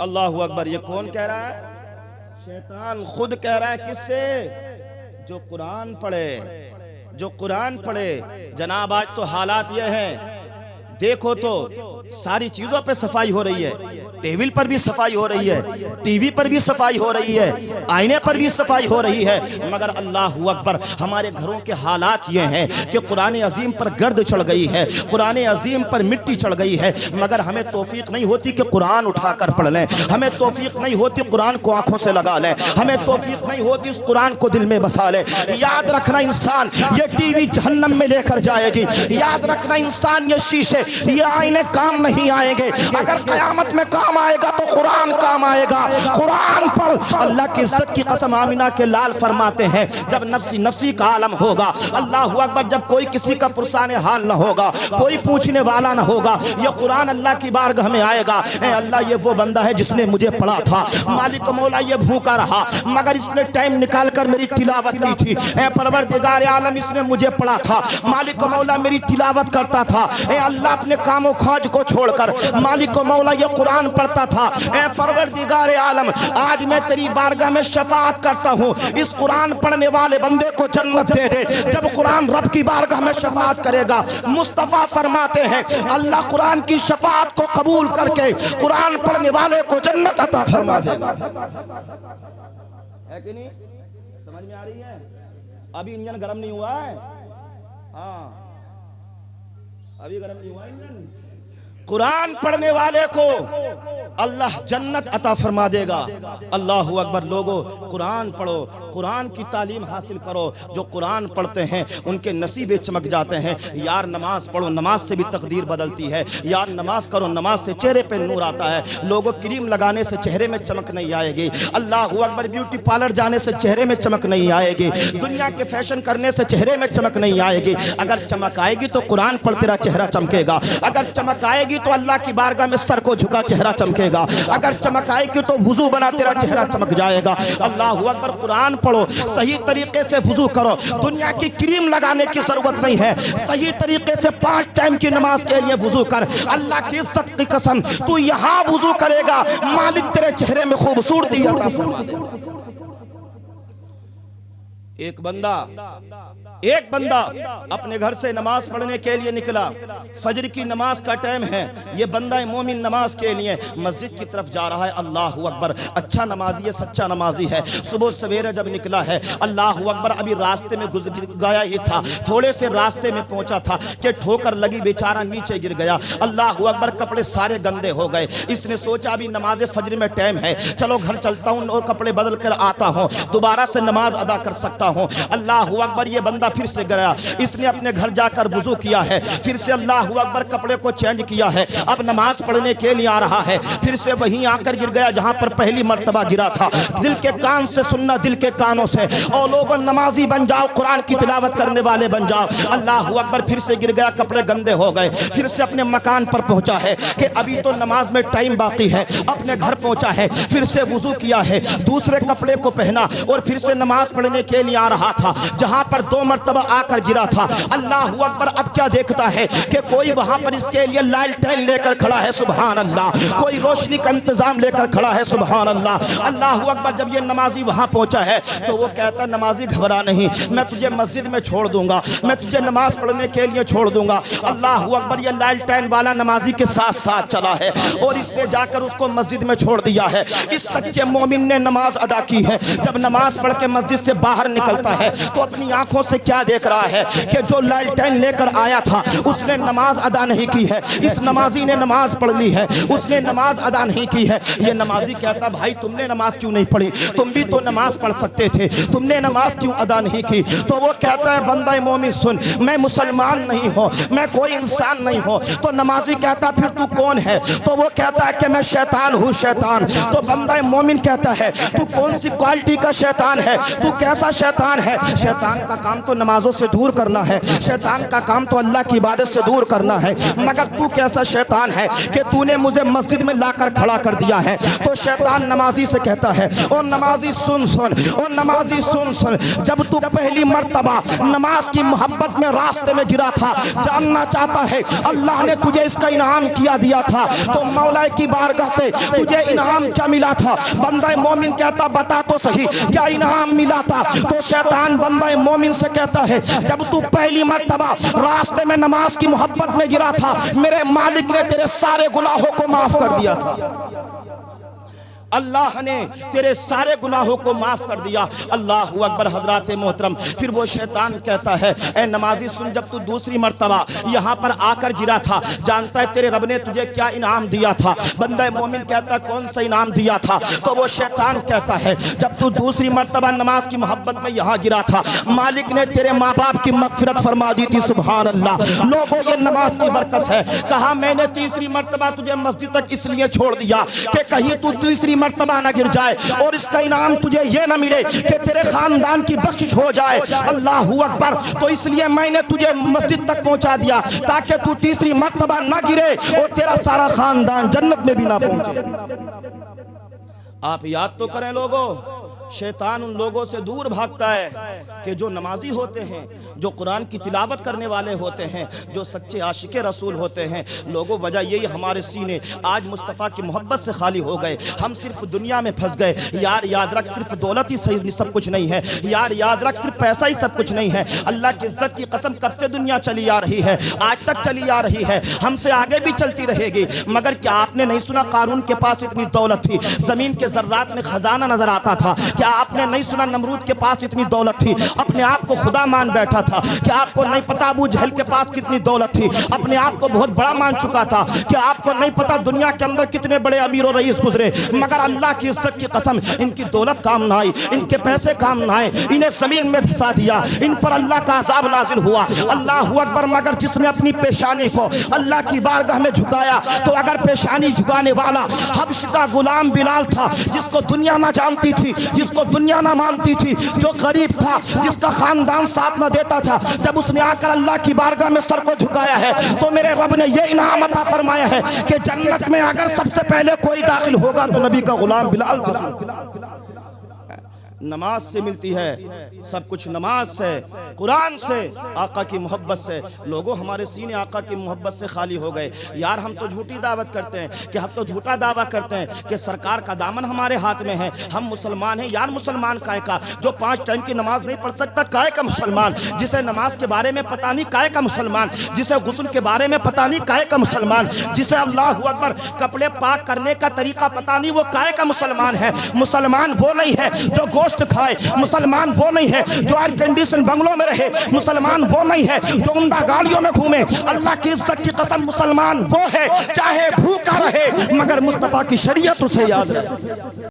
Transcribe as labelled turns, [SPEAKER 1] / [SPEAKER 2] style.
[SPEAKER 1] اللہ اکبر. یہ کون کہہ رہا ہے؟ شیطان خود کہہ رہا ہے. کس سے؟ جو قرآن پڑھے، جو قرآن پڑھے. جناب آج تو حالات یہ ہیں، دیکھو تو ساری چیزوں پہ صفائی ہو رہی ہے. ٹیبل پر بھی صفائی ہو رہی ہے، ٹی وی پر بھی صفائی ہو رہی ہے، آئینے پر بھی صفائی ہو رہی ہے. مگر اللہ اکبر ہمارے گھروں کے حالات یہ ہیں کہ قرآن عظیم پر گرد چڑھ گئی ہے، قرآن عظیم پر مٹی چڑھ گئی ہے. مگر ہمیں توفیق نہیں ہوتی کہ قرآن اٹھا کر پڑھ لیں، ہمیں توفیق نہیں ہوتی قرآن کو آنکھوں سے لگا لیں، ہمیں توفیق نہیں ہوتی اس قرآن کو دل میں بسا لیں. یاد رکھنا انسان یہ ٹی وی جہنم میں لے کر جائے گی. یاد رکھنا انسان یہ شیشے، یہ آئینے کام نہیں آئیں گے. اگر قیامت میں کام آئے گا تو قرآن کام آئے گا. قرآن پڑھ. اللہ کی عزت کی قسم آمینہ کے لال فرماتے ہیں جب نفسی نفسی کا عالم ہوگا، اللہ اکبر، جب کوئی کسی کا پرسان حال نہ ہوگا، کوئی پوچھنے والا نہ ہوگا، یہ قرآن اللہ کی بارگاہ میں آئے گا. اے اللہ، یہ وہ بندہ ہے جس نے مجھے پڑھا تھا. مالک و مولا یہ بھوکا رہا مگر اس نے ٹائم نکال کر میری تلاوت کی تھی. اے پروردگار عالم، اس نے مجھے پڑھا تھا. مالک و مولا میری تلاوت کرتا تھا. اے اللہ، اپنے کام و کاج کو چھوڑ کر مالک و مولا یہ قرآن پڑھتا تھا. اے پروردگار عالم، آج میں تیری بارگاہ میں شفاعت کرتا ہوں، اس قرآن پڑھنے والے بندے کو جنت دے دے. جب قرآن رب کی بارگاہ میں شفاعت کرے گا، مصطفیٰ فرماتے ہیں اللہ قرآن کی شفاعت کو قبول کر کے قرآن پڑھنے والے کو جنت عطا فرما دے گا. ہے کہ نہیں؟ سمجھ میں آ رہی ہے؟ ابھی انجن گرم نہیں ہوا ہے. ہاں، ابھی گرم نہیں ہوا انجن. قرآن پڑھنے والے کو اللہ جنت عطا فرما دے گا. اللہ اکبر. لوگو قرآن پڑھو، قرآن کی تعلیم حاصل کرو. جو قرآن پڑھتے ہیں ان کے نصیبے چمک جاتے ہیں. یار نماز پڑھو، نماز سے بھی تقدیر بدلتی ہے. یار نماز کرو، نماز سے چہرے پہ نور آتا ہے. لوگوں کریم لگانے سے چہرے میں چمک نہیں آئے گی. اللہ اکبر. بیوٹی پارلر جانے سے چہرے میں چمک نہیں آئے گی. دنیا کے فیشن کرنے سے چہرے میں چمک نہیں آئے گی. اگر چمک آئے گی تو قرآن پڑھ تیرا چہرہ چمکے گا. اگر چمک آئے گی تو اللہ کی بارگاہ میں سر کو جھکا چہرہ چمکے گا. اگر چمک آئے گی تو وضو بنا تیرا چہرہ چمک جائے گا. اللہ اکبر. قرآن پڑھو، صحیح طریقے سے وضو کرو. دنیا کی کریم لگانے کی ضرورت نہیں ہے. صحیح طریقے سے 5 ٹائم کی نماز کے لیے وضو کر. اللہ کی عزت کی قسم تو یہاں وضو کرے گا، مالک تیرے چہرے میں خوبصورتی عطا فرما دے گا. ایک بندہ اپنے گھر سے نماز پڑھنے کے لیے نکلا. فجر کی نماز کا ٹائم ہے. یہ بندہ مومن نماز کے لیے مسجد کی طرف جا رہا ہے. اللہ اکبر. اچھا نمازی ہے، سچا نمازی ہے. صبح سویرے جب نکلا ہے، اللہ اکبر، ابھی راستے میں گزر گیا ہی تھا. تھوڑے سے راستے میں پہنچا تھا کہ ٹھوکر لگی، بیچارہ نیچے گر گیا. اللہ اکبر. کپڑے سارے گندے ہو گئے. اس نے سوچا ابھی نماز فجر میں ٹائم ہے، چلو گھر چلتا ہوں اور کپڑے بدل کر آتا ہوں، دوبارہ سے نماز ادا کر سکتا ہوں. اللہ اکبر. یہ بندہ پھر سے گیا. اس نے اپنے گھر جا کر وضو کیا ہے. پھر سے اللہ اکبر کپڑے کو چینج کیا ہے. اب نماز پڑھنے کے لیے آ رہا ہے. پھر سے وہیں آ کر گر گیا جہاں پر پہلی مرتبہ گرا تھا. دل کے کان سے سننا، دل کے کانوں سے. اور لوگوں نمازی بن جاؤ، قرآن کی تلاوت کرنے والے بن جاؤ. اللہ اکبر. پھر سے گر گیا، کپڑے گندے ہو گئے. پھر سے اپنے مکان پر پہنچا ہے کہ ابھی تو نماز میں ٹائم باقی ہے. اپنے گھر پہنچا ہے، پھر سے وضو کیا ہے، دوسرے کپڑے کو پہنا اور پھر سے نماز پڑھنے کے لیے آ رہا تھا جہاں پر 2 مرتبہ آ کر گرا تھا. اللہ اکبر. اب کیا دیکھتا ہے کہ کوئی وہاں پر اس کے لیے لالٹین لے کر کھڑا ہے. سبحان اللہ. کوئی روشنی کا انتظام لے کر کھڑا ہے. سبحان اللہ. اللہ اکبر. جب یہ نمازی وہاں پہنچا ہے تو وہ کہتا، نمازی گھبرا نہیں، میں تجھے مسجد میں چھوڑ دوں گا، میں تجھے نماز پڑھنے کے لیے چھوڑ دوں گا. اللہ اکبر. یہ لالٹین والا نمازی کے ساتھ ساتھ چلا ہے اور اس نے جا کر اس کو مسجد میں چھوڑ دیا ہے. اس سچے مومن نے نماز ادا کی ہے. جب نماز پڑھ کے مسجد سے باہر نکلتا ہے تو اپنی آنکھوں سے کیا دیکھ رہا ہے کہ جو لالٹین لے کر آیا تھا اس نے نماز ادا نہیں کی ہے. اس نمازی نے نماز پڑھ لی ہے، اس نے نماز ادا نہیں کی ہے. یہ نمازی کہتا، بھائی تم نے نماز کیوں نہیں پڑھی؟ تم بھی تو نماز پڑھ سکتے تھے، تم نے نماز کیوں ادا نہیں کی؟ تو وہ کہتا ہے، بندہ مومن سن، میں مسلمان نہیں ہوں، میں کوئی انسان نہیں ہوں. تو نمازی کہتا، پھر تو کون ہے؟ تو وہ کہتا ہے کہ میں شیطان ہوں، شیطان. تو بندہ مومن کہتا ہے، تو کون سی کوالٹی کا شیطان ہے؟ تو کیسا شیطان ہے؟ شیطان کا کام تو نمازوں سے دور کرنا ہے، شیطان کا کام تو اللہ کی عبادت سے دور کرنا ہے، مگر تو کیسا شیطان ہے کہ تو نے مجھے مسجد میں لا کر کھڑا کر دیا ہے۔ تو شیطان نمازی سے کہتا ہے، اور نمازی سن سن، اور نمازی سن سن، جب تو پہلی مرتبہ نماز کی محبت میں راستے میں گرا تھا، جاننا چاہتا ہے اللہ نے تجھے اس کا انعام کیا دیا تھا، تو مولا کی بارگاہ سے تجھے انعام کیا ملا تھا؟ بندہ مومن کہتا بتا تو صحیح کیا انعام ملا تھا؟ تو شیطان بندہ مومن سے کہتا ہے جب تو پہلی مرتبہ راستے میں نماز کی محبت میں گرا تھا، میرے مالک نے تیرے سارے گناہوں کو معاف کر دیا تھا، اللہ نے تیرے سارے گناہوں کو معاف کر دیا۔ اللہ اکبر حضرات محترم۔ پھر وہ شیطان کہتا ہے اے نمازی سن، جب تو دوسری مرتبہ یہاں پر آ کر گرا تھا، جانتا ہے تیرے رب نے تجھے کیا انعام دیا تھا؟ بندہ مومن کہتا ہے کون سا انعام دیا تھا؟ تو وہ شیطان کہتا ہے جب تو دوسری مرتبہ نماز کی محبت میں یہاں گرا تھا، مالک نے تیرے ماں باپ کی مغفرت فرما دی تھی۔ سبحان اللہ۔ لوگوں یہ نماز کی برکت ہے۔ کہا میں نے تیسری مرتبہ تجھے مسجد تک اس لیے چھوڑ دیا کہ کہیں تو تیسری مرتبہ نہ گر جائے اور اس کا انعام تجھے یہ نہ ملے کہ تیرے خاندان کی بخشش ہو جائے۔ اللہ اکبر۔ تو اس لیے میں نے تجھے مسجد تک پہنچا دیا تاکہ تو تیسری مرتبہ نہ گرے اور تیرا سارا خاندان جنت میں بھی نہ پہنچے۔ آپ یاد تو کریں لوگوں، شیطان ان لوگوں سے دور بھاگتا ہے کہ جو نمازی ہوتے ہیں، جو قرآن کی تلاوت کرنے والے ہوتے ہیں، جو سچے عاشق رسول ہوتے ہیں۔ لوگوں وجہ یہی ہمارے سینے آج مصطفیٰ کی محبت سے خالی ہو گئے، ہم صرف دنیا میں پھنس گئے۔ یار یاد رکھ صرف دولت ہی سب کچھ نہیں ہے، یار یاد رکھ صرف پیسہ ہی سب کچھ نہیں ہے۔ اللہ کی عزت کی قسم کب سے دنیا چلی آ رہی ہے، آج تک چلی آ رہی ہے، ہم سے آگے بھی چلتی رہے گی۔ مگر کیا آپ نے نہیں سنا قارون کے پاس اتنی دولت تھی، زمین کے ذرات میں خزانہ نظر آتا تھا؟ کیا آپ نے نہیں سنا نمرود کے پاس اتنی دولت تھی، اپنے آپ کو خدا مان بیٹھا تھا؟ کیا آپ کو نہیں پتا ابو جہل کے پاس کتنی دولت تھی، اپنے آپ کو بہت بڑا مان چکا تھا؟ کیا آپ کو نہیں پتا دنیا کے اندر کتنے بڑے امیر و رئیس گزرے، مگر اللہ کی عزت کی قسم ان کی دولت کام نہ آئی، ان کے پیسے کام نہ آئے، انہیں زمین میں دھسا دیا، ان پر اللہ کا عذاب نازل ہوا۔ اللہ اکبر۔ مگر جس نے اپنی پیشانی کو اللہ کی بارگاہ میں جھکایا، تو اگر پیشانی جھکانے والا حبش کا غلام بلال تھا، جس کو دنیا نہ جانتی تھی، جس کو دنیا نہ مانتی تھی، جو غریب تھا، جس کا خاندان ساتھ نہ دیتا تھا، جب اس نے آ کر اللہ کی بارگاہ میں سر کو جھکایا ہے، تو میرے رب نے یہ انعام عطا فرمایا ہے کہ جنت میں اگر سب سے پہلے کوئی داخل ہوگا تو نبی کا غلام بلال داخل۔ نماز سے ملتی ہے سب کچھ، نماز سے، قرآن سے، آقا کی محبت سے۔ لوگوں ہمارے سینے آقا کی محبت سے خالی ہو گئے۔ یار ہم تو جھوٹی دعوت کرتے ہیں کہ ہم تو جھوٹا دعویٰ کرتے ہیں کہ سرکار کا دامن ہمارے ہاتھ میں ہے، ہم مسلمان ہیں۔ یار مسلمان کائے کا؟ جو 5 ٹائم کی نماز نہیں پڑھ سکتا کائے کا مسلمان؟ جسے نماز کے بارے میں پتہ نہیں کائے کا مسلمان؟ جسے غسل کے بارے میں پتہ نہیں کائے کا مسلمان؟ جسے اللہ اکبر کپڑے پاک کرنے کا طریقہ پتہ نہیں وہ کائے کا مسلمان ہے؟ مسلمان وہ نہیں ہے جو گوشت کھائے، مسلمان وہ نہیں ہے جو ایئر کنڈیشن بنگلوں میں رہے، مسلمان وہ نہیں ہے جو عمدہ گاڑیوں میں گھومے۔ اللہ کی عزت کی قسم مسلمان وہ ہے چاہے بھوکا رہے مگر مصطفیٰ کی شریعت اسے یاد رہے۔